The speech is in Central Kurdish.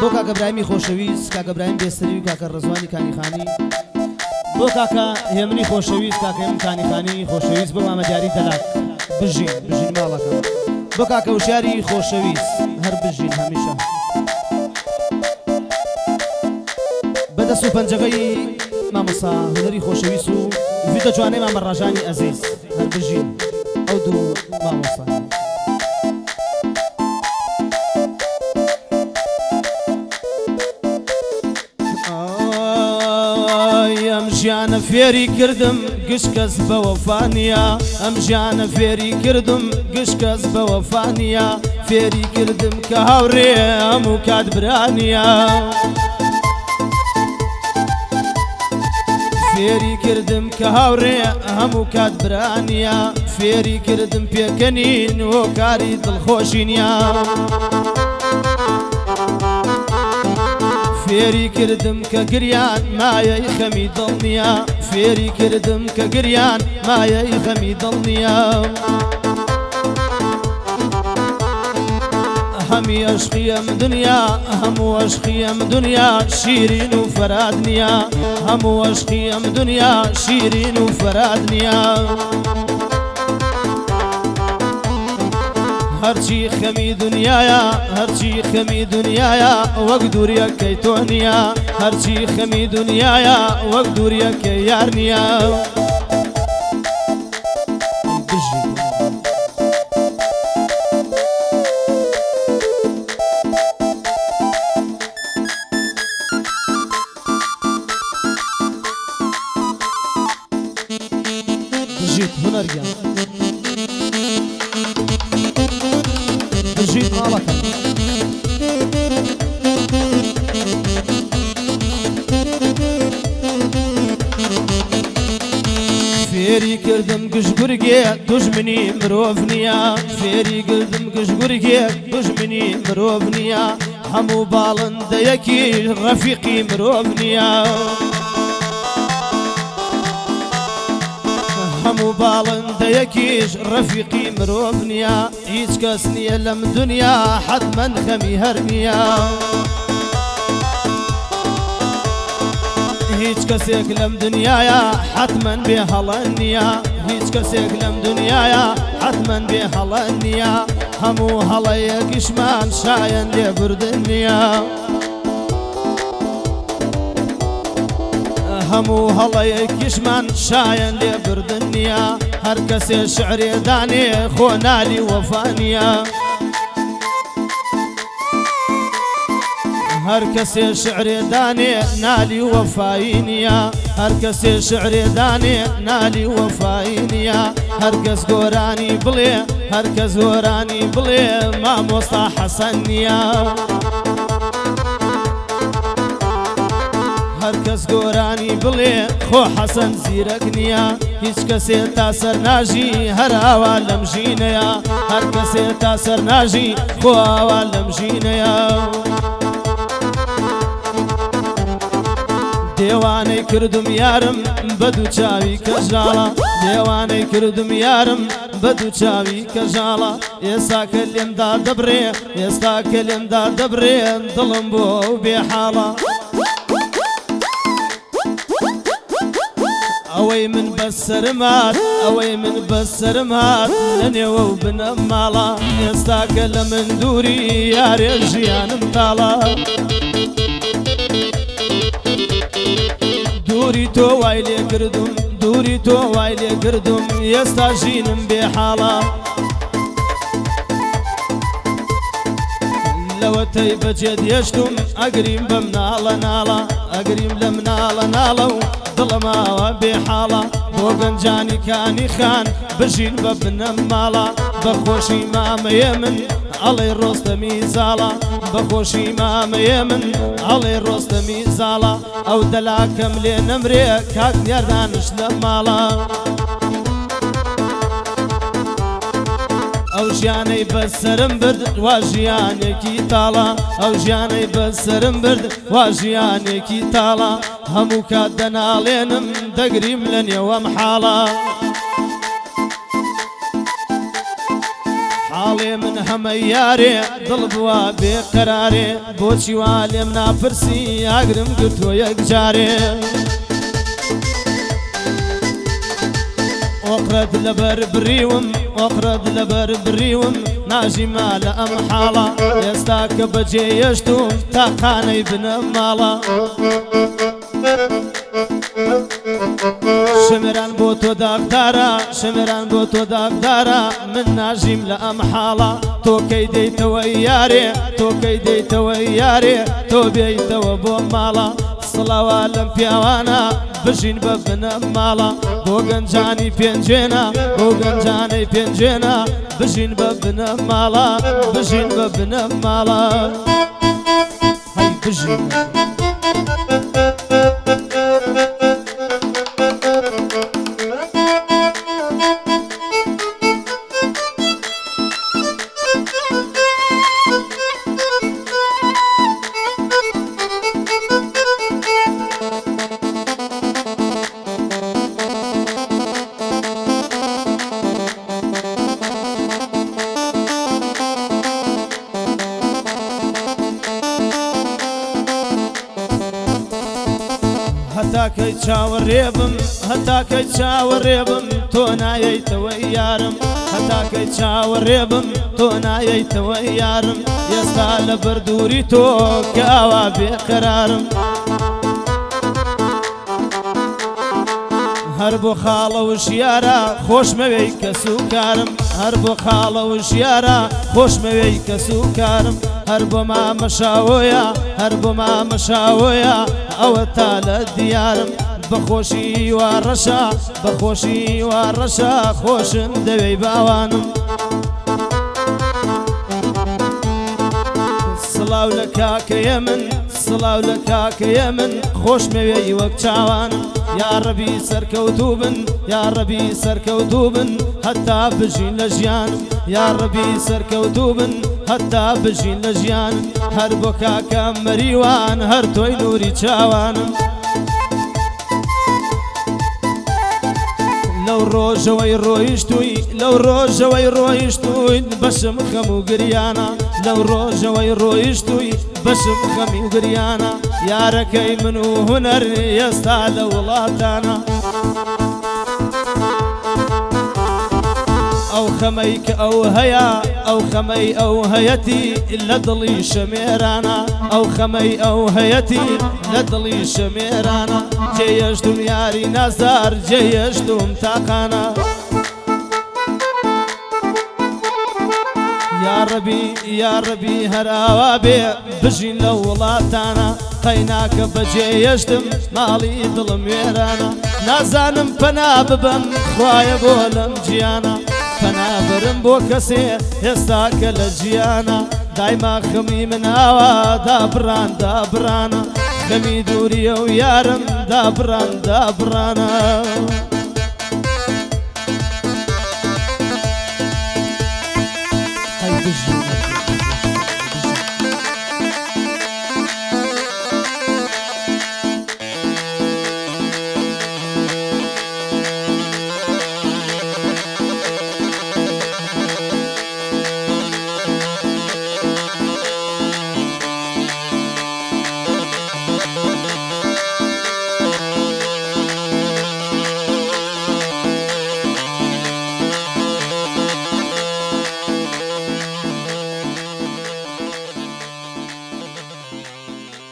بۆ کاکە براهیمی خۆشەویست کاکە براهیم بێستەری و کاکە ڕزوانی کانیخانی بۆ کاکە هێمنی خۆشەویست کاکە هێمن کانیخانی خۆشەویست بۆ مامەدیاری دەلاک بژین ماڵەکەم بۆ کاکە وشاری خۆشەویست هەر بژین هەمیشە بەدەست و پەنجەکەی مامۆستا هونەری خۆشەویست و ڤیدە جوانەی مامە ڕاژانی ئەزیز هەر بژین ئەو دوو مامۆستانی ئەم ژیانە فێری کردم گشت کەس بە وەفانیە ئەم ژیانە فێری کردم گشت کەس بە وەفانیە فێری کردم کە هاوڕێ هەموو کات برانیە فێری کردم کە هاوڕێ هەموو کات برانیە فێری کردم پێکەنین و کاری دڵخۆشی نیە فێری کردم کە گریان مایەی خەمی دڵ نییە فێری کردم کە گریان مایەی خەمی دڵ نییە هەمی عەشقیم دنیا هەموو عەشقیم دنیا شیرین و فەراد نییە هەموو عەشقیم دنیا شیرین و فەراد نییە هەرچی خەمی دنیاە هەرچی خەمی دنیاە وەک دووریەکەی تۆ نییە هەرچی خەمی دنیاە وەک دووریەکەی یار نییە بژیت هونەرگیان بژیت ماڵەکەم فێری کردم گشتگورگێ دوژمنی مرۆڤ نییە فێری کردم گشتگورگێ دوژمنی مرۆڤ نییە هەموو باڵندەیەکی ڕەفیقی مرۆڤ نییە هەموو باڵندەیەکیش ڕەفیقی مرۆڤ نییە هیچ کەس نییە لەم دنیا حەتمەن خەمی هەر نییە هیچ کەسێک لەم دنیاە حەتمەن بێ هەڵە نییە هیچ کەسێک لەم دنیاە حەتمەن بێ هەڵە نییە هەموو هەڵەیەکیشمان شایەن لێبوردن نییە هەموو هەڵەیەکیشمان شایەن لێبوردن نییە هەر کەسێ شعرێ دانێ خۆ نالی وەفانیە هەر کەسێ شعرێ دانێ نالی وەفایی نییە هەر کەسێ شعرێ دانێ نالی وەفایی نییە هەر کەس گۆرانی بڵێ هەر کەس گۆرانی بڵێ مامۆستا حەسەن نییە هەر کەس گۆرانی بڵێ خۆ حەسەن زیرەک نییە هیچ کەسێ تا سەر ناژی هەر ئاوا لەم ژینەیە هەر کەسێ تا سەر ناژی خۆ ئاوا لەم ژینەیە دێوانەی کردم یارم بە دوو چاوی کەژاڵە دێوانەی کردم یارم بە دوو چاوی کەژاڵە ئێستا کە لێمدا دەبڕێ ئێستا کە لێمدا دەبڕێ دڵم بۆ ئەو بێحاڵە ئەوەی من بەسەرمات ئەوەی من بەسەرمات لە نێوە و بنە ماڵە ئێستا کە لە من دووری یارێ ژیانم تاڵە دووری تۆ وای لێ کردم دووری تۆ وای لێ کردم ئێستا ژینم بێحاڵە لەوەتەی بەجێ دێشتم ئەگریم بە مناڵە ناڵە ئەگریم لە مناڵە ناڵە و دڵماوە بێحاڵە بۆ گەنجانی کانی خان بژین بە بنە ماڵە بەخۆشی مامەیە من ئەڵێ ڕۆستەمی زاڵە بەخۆشی مامەیە من ئەڵێ ڕۆستەمی زاڵە ئەو دەلاکەم لێ نەمرێ کاک دیاردانش لە ماڵە ئەو ژیانەی بەسەرم برد وا ژیانێکی تاڵە ئەو ژیانەی بەسەرم برد وا ژیانێکی تاڵە هەموو کات دەناڵێنم دەگریم لە نێوەم حاڵە حاڵێ من هەمە یارێ دڵ بووە بێقەرارێ بۆچی وا لێم ناپرسی ئاگرم گرتووە یەک جارێ ئۆقرەت لەبەر بڕیوم ئۆقرەت لەبەر بڕیوم ناژیما لە ئەم حاڵە ئێستا کە بەجێ هێشتوم تاقانەی بنە ماڵە شمران بۆ تۆ داغدارە شمران بۆ تۆ داغدارە من ناژیم لە ئەم حاڵە تۆ کەی دەیتەوە یارێ تۆ کەی دەیتەوە یارێ تۆ بێیتەوە بۆ ماڵە سڵاوە لەم پیاوانە بژین بە بنە ماڵە بۆ گەنجانی پێنجێنە بۆ گەنجانەی پێنجێنە بژین بە بنە ماڵە بژین بە بنە ماڵە هەی بژین هەتاکەی چاوەڕێبم هەتاکەی چاوەڕێبم تۆ نایەیتەوە یارم هەتاکەی چاوەڕێبم تۆ نایەیتەوە یارم ئێستا لە بەردووری تۆ کە ئاوا بێقەرارم هەر بۆ خاڵە وشیارە خۆشمەوەی کەس و کارم هەر بۆ خاڵە وشیارە خۆشمەوەی کەس و کارم هەر بۆ مامەشاوۆیە هەر بۆ مامەشاوۆیە ئەوە تا لە دیارم بەخۆشی وا ڕەشە بەخۆشی وا ڕەشە خۆشم دەوێی باوانم سڵاو لە کاکەیە من سڵاو لە کاکەیە من خۆشمەوێی وەک چاوانم یا ڕەبی سەرکەوتوو بن یا ڕەبی سەرکەوتوو بن هەتا بژین لە ژیانم یا ڕەبی سەرکەوتوو بن هەتا بژین لە ژیانم هەر بۆ کاکە مەریوان هەر تۆی نووری چاوانم لەو ڕۆژەوەی ڕۆیشتووی لەو ڕۆژەوەی ڕۆیشتووی بەشم خەم و گریانە لەو ڕۆژەوەی ڕۆیشتووی بەشم خەمی و گریانە یارەکەی من و هونەر ئێستا لە وڵاتانە ئەو خەمەی کە ئەو هەیە ئەو خەمەی ئەو هەیەتی لە دڵی شەمێرانە ئەو خەمەی ئەو هەیەتی لە دڵی شەمێرانە جێهێشتوم یاری نازار جێهێشتوم تاقانە یا ڕەبی هەراوا بێ بژین لە وڵاتانە قەیناکە بەجێهێشتم ماڵی دڵم وێرانە نازانم پەنا ببەم خوایە بۆ لەم گیانە پەنا برم بۆ کەسێ ئێستا کە لە ژیانە دایما خەمی مناوە دابڕان دابڕانە خەمی دووریە و یارم دابڕان دابڕانە هەی بژین